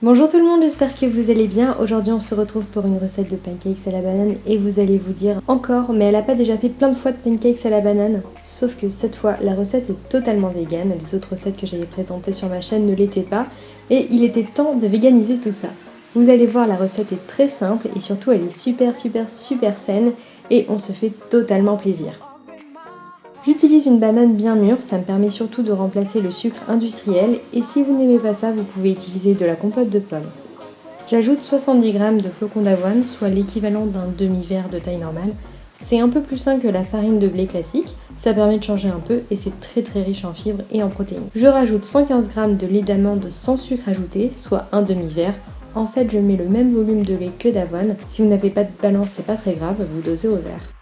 Bonjour tout le monde, j'espère que vous allez bien. Aujourd'hui on se retrouve pour une recette de pancakes à la banane et vous allez vous dire encore, mais elle a pas déjà fait plein de fois de pancakes à la banane? Sauf que cette fois la recette est totalement végane, les autres recettes que j'avais présentées sur ma chaîne ne l'étaient pas et il était temps de véganiser tout ça. Vous allez voir, la recette est très simple et surtout elle est super saine et on se fait totalement plaisir. J'utilise une banane bien mûre, ça me permet surtout de remplacer le sucre industriel et si vous n'aimez pas ça, vous pouvez utiliser de la compote de pommes. J'ajoute 70 g de flocons d'avoine, soit l'équivalent d'un demi-verre de taille normale. C'est un peu plus sain que la farine de blé classique, ça permet de changer un peu et c'est très riche en fibres et en protéines. Je rajoute 115 g de lait d'amande sans sucre ajouté, soit un demi-verre. En fait, je mets le même volume de lait que d'avoine. Si vous n'avez pas de balance, c'est pas très grave, vous dosez au verre.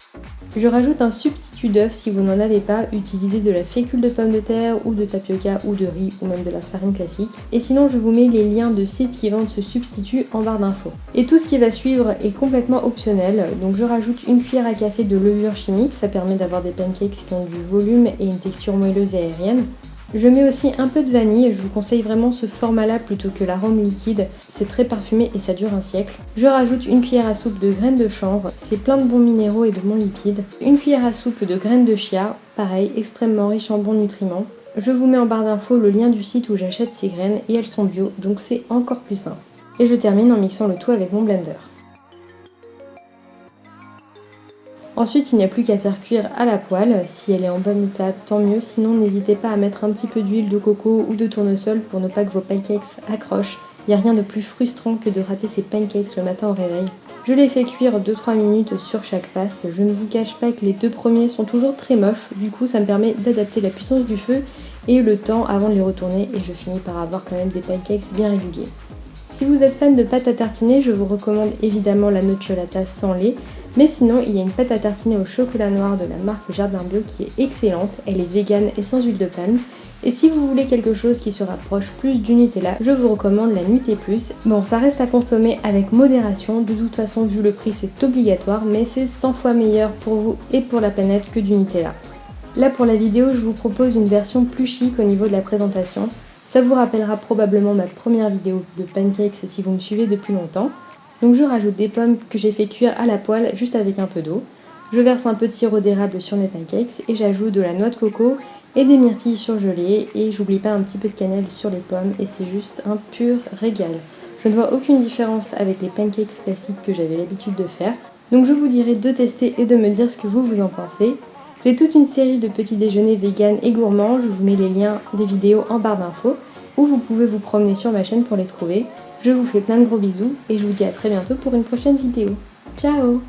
Je rajoute un substitut d'œuf si vous n'en avez pas, utilisez de la fécule de pomme de terre ou de tapioca ou de riz ou même de la farine classique. Et sinon je vous mets les liens de sites qui vendent ce substitut en barre d'infos. Et tout ce qui va suivre est complètement optionnel, donc je rajoute une cuillère à café de levure chimique, ça permet d'avoir des pancakes qui ont du volume et une texture moelleuse et aérienne. Je mets aussi un peu de vanille, je vous conseille vraiment ce format-là plutôt que l'arôme liquide, c'est très parfumé et ça dure un siècle. Je rajoute une cuillère à soupe de graines de chanvre, c'est plein de bons minéraux et de bons lipides. Une cuillère à soupe de graines de chia, pareil, extrêmement riche en bons nutriments. Je vous mets en barre d'infos le lien du site où j'achète ces graines et elles sont bio, donc c'est encore plus sain. Et je termine en mixant le tout avec mon blender. Ensuite, il n'y a plus qu'à faire cuire à la poêle. Si elle est en bon état, tant mieux. Sinon, n'hésitez pas à mettre un petit peu d'huile de coco ou de tournesol pour ne pas que vos pancakes accrochent. Il n'y a rien de plus frustrant que de rater ses pancakes le matin au réveil. Je les fais cuire 2-3 minutes sur chaque face. Je ne vous cache pas que les deux premiers sont toujours très moches. Du coup, ça me permet d'adapter la puissance du feu et le temps avant de les retourner. Et je finis par avoir quand même des pancakes bien réguliers. Si vous êtes fan de pâte à tartiner, je vous recommande évidemment la nocciolata sans lait. Mais sinon, il y a une pâte à tartiner au chocolat noir de la marque Jardin Bio qui est excellente. Elle est végane et sans huile de palme. Et si vous voulez quelque chose qui se rapproche plus du Nutella, je vous recommande la Nutella Plus. Bon, ça reste à consommer avec modération. De toute façon, vu le prix, c'est obligatoire. Mais c'est 100 fois meilleur pour vous et pour la planète que du Nutella. Là, pour la vidéo, je vous propose une version plus chic au niveau de la présentation. Ça vous rappellera probablement ma première vidéo de pancakes si vous me suivez depuis longtemps. Donc je rajoute des pommes que j'ai fait cuire à la poêle juste avec un peu d'eau. Je verse un peu de sirop d'érable sur mes pancakes et j'ajoute de la noix de coco et des myrtilles surgelées et j'oublie pas un petit peu de cannelle sur les pommes et c'est juste un pur régal. Je ne vois aucune différence avec les pancakes classiques que j'avais l'habitude de faire. Donc je vous dirai de tester et de me dire ce que vous en pensez. J'ai toute une série de petits déjeuners vegan et gourmands, je vous mets les liens des vidéos en barre d'infos ou vous pouvez vous promener sur ma chaîne pour les trouver. Je vous fais plein de gros bisous et je vous dis à très bientôt pour une prochaine vidéo. Ciao!